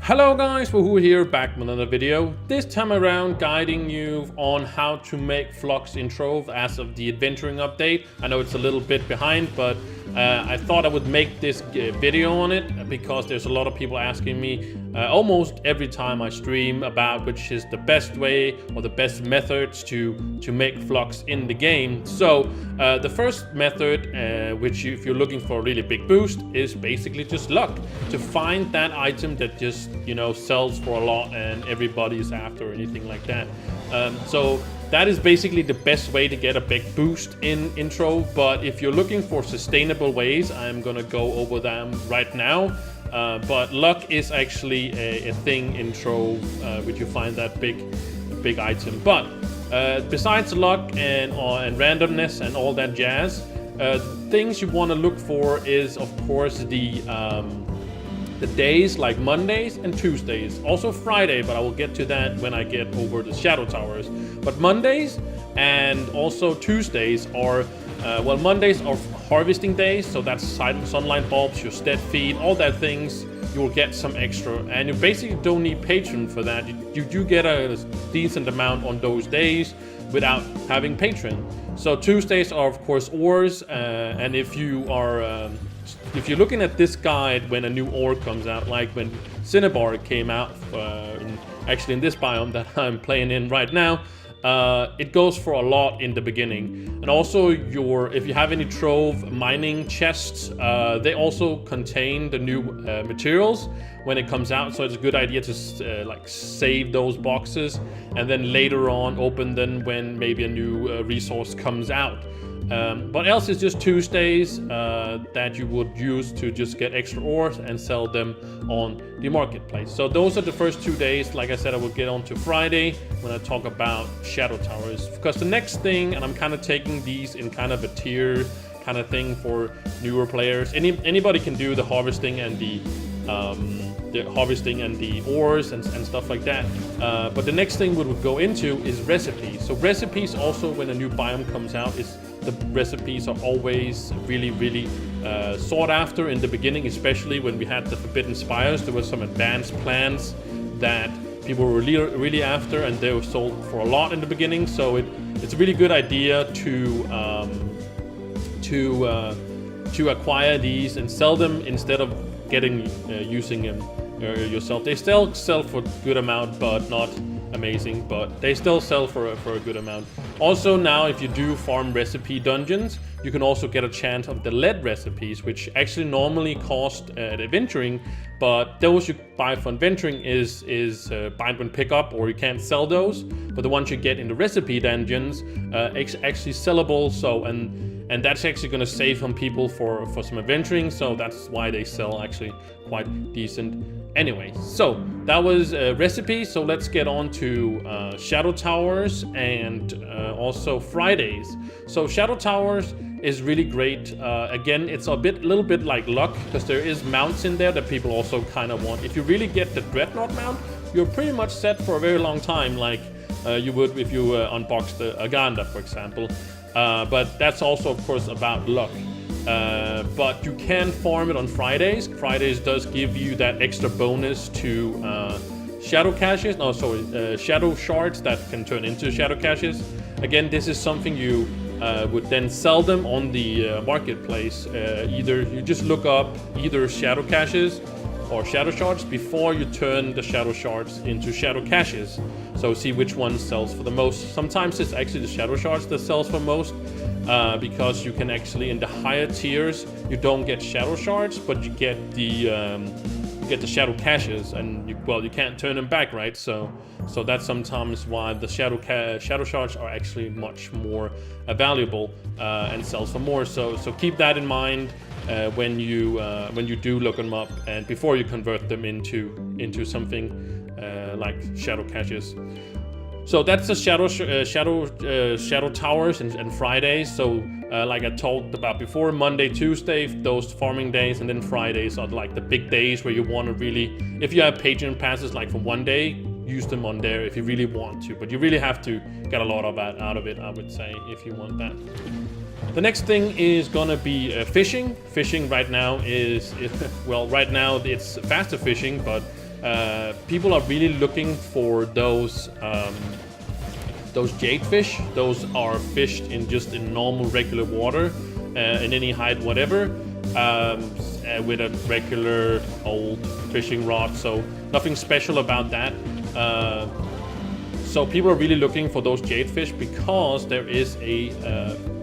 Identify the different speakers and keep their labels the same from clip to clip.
Speaker 1: Hello guys, Wahoo here, back with another video. This time around guiding you on how to make flux in Trove as of the adventuring update. I know it's a little bit behind, but I thought I would make this video on it because there's a lot of people asking me almost every time I stream about which is the best way or the best methods to make flux in the game. So the first method, which if you're looking for a really big boost, is basically just luck. To find that item that just sells for a lot and everybody's after or anything like that. So that is basically the best way to get a big boost in intro. But if you're looking for sustainable ways, I'm gonna go over them right now. But luck is actually a thing in Trove, which you find that big item. But besides luck and randomness and all that jazz, things you want to look for is of course the days like Mondays and Tuesdays, also Friday, but I will get to that when I get over the Shadow Towers. But Mondays and also Tuesdays are, Mondays are harvesting days, so that's sunlight bulbs, your stead feed, all that things. You will get some extra, and you basically don't need patron for that. You do get a decent amount on those days without having patron. So Tuesdays are of course ores, and if you're looking at this guide when a new ore comes out, like when Cinnabar came out, actually in this biome that I'm playing in right now, it goes for a lot in the beginning. And also if you have any Trove mining chests, they also contain the new materials when it comes out, so it's a good idea to save those boxes and then later on open them when maybe a new resource comes out. But else it's just Tuesdays that you would use to just get extra ores and sell them on the marketplace. So those are the first 2 days. Like I said, I will get on to Friday when I talk about Shadow Towers. Because the next thing, and I'm kind of taking these in kind of a tier kind of thing for newer players. Anybody can do the harvesting and the ores and stuff like that. But the next thing we would go into is recipes. So recipes also, when a new biome comes out, the recipes are always really sought after in the beginning, especially when we had the Forbidden Spires. There were some advanced plans that people were really after, and they were sold for a lot in the beginning. So it's a really good idea to acquire these and sell them instead of using them yourself. They still sell for a good amount, but not amazing, but they still sell for a good amount. Also now, if you do farm recipe dungeons, you can also get a chance of the lead recipes, which actually normally cost at adventuring, but those you buy for adventuring is buy when pick up, or you can't sell those. But the ones you get in the recipe dungeons actually sellable. So and that's actually going to save some people for some adventuring, so that's why they sell actually quite decent anyway. So that was recipes. So let's get on to Shadow Towers and also Fridays. So Shadow Towers is really great. Again, it's a little bit like luck, because there is mounts in there that people also kind of want. If you really get the Dreadnought mount, you're pretty much set for a very long time, like you would if you unboxed the Aganda, for example. But that's also of course about luck. But you can farm it on Fridays. Fridays does give you that extra bonus to shadow caches. No, sorry, shadow shards that can turn into shadow caches. Again, this is something you would then sell them on the marketplace. Either you just look up either shadow caches or shadow shards before you turn the shadow shards into shadow caches. So see which one sells for the most. Sometimes it's actually the shadow shards that sells for most, because you can actually, in the higher tiers, you don't get shadow shards, but you get the shadow caches, and you can't turn them back, right? So that's sometimes why the shadow shards are actually much more valuable and sells for more. So keep that in mind when you do look them up, and before you convert them into something like shadow caches. So that's the shadow towers and Fridays. So like I talked about before, Monday, Tuesday, those farming days, and then Fridays are like the big days where you want to really, if you have patron passes like for one day, use them on there if you really want to. But you really have to get a lot of that out of it, I would say, if you want that. The next thing is gonna be fishing. Fishing right now is, well, right now it's faster fishing, but people are really looking for those jade fish. Those are fished in normal regular water, in any height, whatever, with a regular old fishing rod. So nothing special about that. So people are really looking for those jade fish because there is a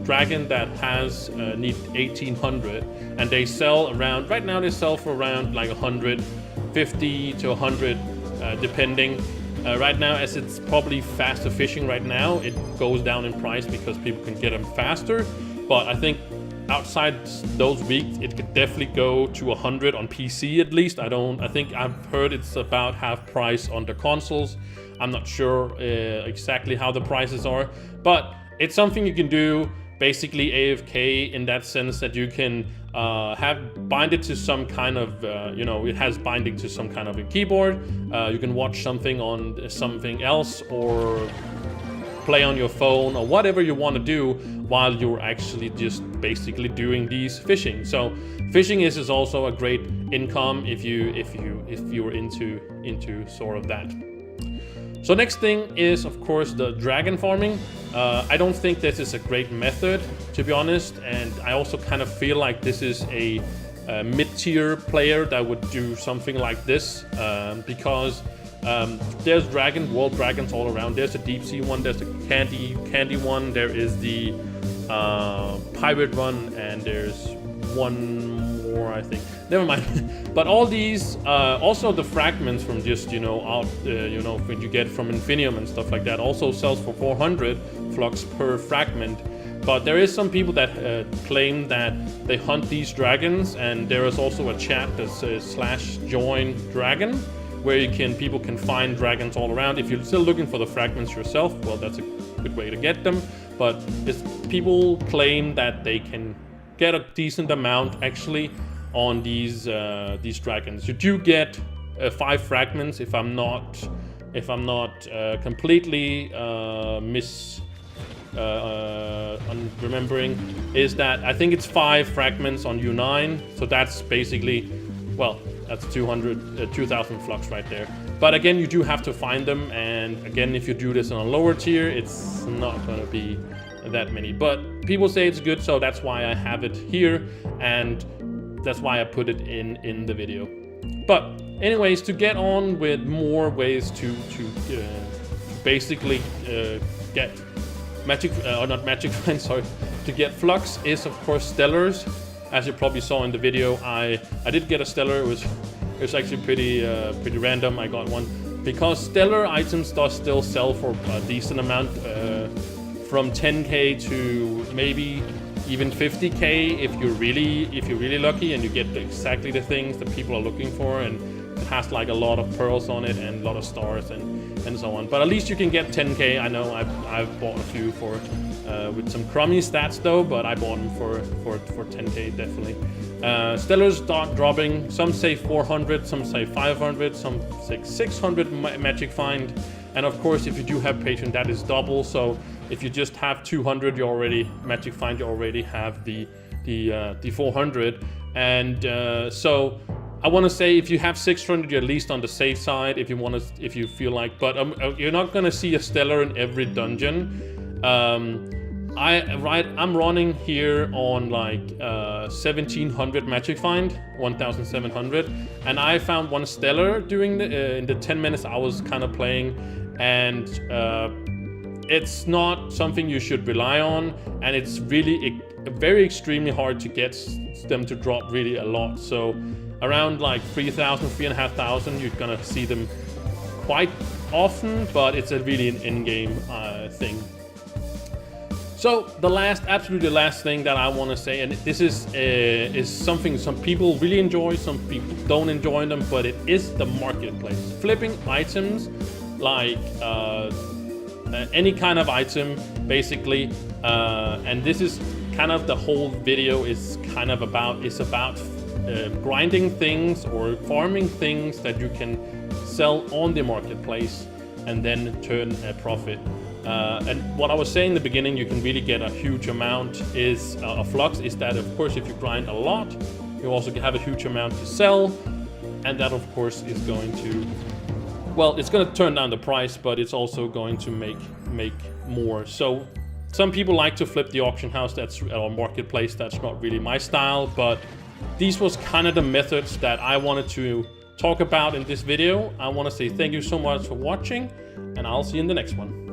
Speaker 1: dragon that has need 1800, and they sell around, right now they sell for around like 150 to 100, depending. Right now, as it's probably faster fishing right now, it goes down in price because people can get them faster. But I think outside those weeks, it could definitely go to 100 on PC at least. I think I've heard it's about half price on the consoles. I'm not sure exactly how the prices are, but it's something you can do basically AFK, in that sense that you can bind it to some kind of, it has binding to some kind of a keyboard. You can watch something on something else, or play on your phone, or whatever you want to do while you're actually just basically doing these fishing. So fishing is also a great income if you're into sort of that. So next thing is, of course, the dragon farming. I don't think this is a great method, to be honest, and I also kind of feel like this is a mid-tier player that would do something like this, because there's world dragons all around. There's a deep sea one, there's a candy one, there is the pirate one, and there's one more, I think. Never mind. But all these, also the fragments from just, when you get from Infinium and stuff like that, also sells for 400 flux per fragment. But there is some people that claim that they hunt these dragons, and there is also a chat that says /join-dragon, where people can find dragons all around. If you're still looking for the fragments yourself, well, that's a good way to get them. But people claim that they can get a decent amount actually on these dragons. You do get 5 fragments, if I'm not completely remembering, is that I think it's 5 fragments on U9. So that's basically, well, that's 2,000 flux right there. But again, you do have to find them, and again, if you do this on a lower tier, it's not going to be that many. But people say it's good, so that's why I have it here, and that's why I put it in the video. But anyways, to get on with more ways to basically get to get flux is, of course, stellars. As you probably saw in the video, I did get a stellar. It was actually pretty random. I got one because stellar items does still sell for a decent amount, from 10k to maybe even 50k if you're really lucky and you get exactly the things that people are looking for, and it has like a lot of pearls on it and a lot of stars and so on. But at least you can get 10k. I know I've bought a few for with some crummy stats though, but I bought them for 10k definitely. Stellars start dropping. Some say 400, some say 500, some say 600 magic find, and of course if you do have patient, that is double. So if you just have 200, you already magic find, you already have the 400, and so I want to say if you have 600, you're at least on the safe side. If you feel like, but you're not gonna see a stellar in every dungeon. I'm running here on like 1700 magic find, 1700, and I found one stellar during in the 10 minutes I was kind of playing, and it's not something you should rely on, and it's really very extremely hard to get them to drop really a lot. So around like 3,000, 3,500, you're gonna see them quite often, but it's really an in-game thing. So absolutely last thing that I want to say, and this is something some people really enjoy, some people don't enjoy them, but it is the marketplace. Flipping items like any kind of item, basically, and this is kind of the whole video is kind of about grinding things or farming things that you can sell on the marketplace and then turn a profit. And what I was saying in the beginning, you can really get a huge amount of flux, is that of course if you grind a lot, you also have a huge amount to sell. and that of course is going to, well, it's going to turn down the price, but it's also going to make more. So some people like to flip the auction house, or marketplace. That's not really my style, but these was kind of the methods that I wanted to talk about in this video. I want to say thank you so much for watching, and I'll see you in the next one.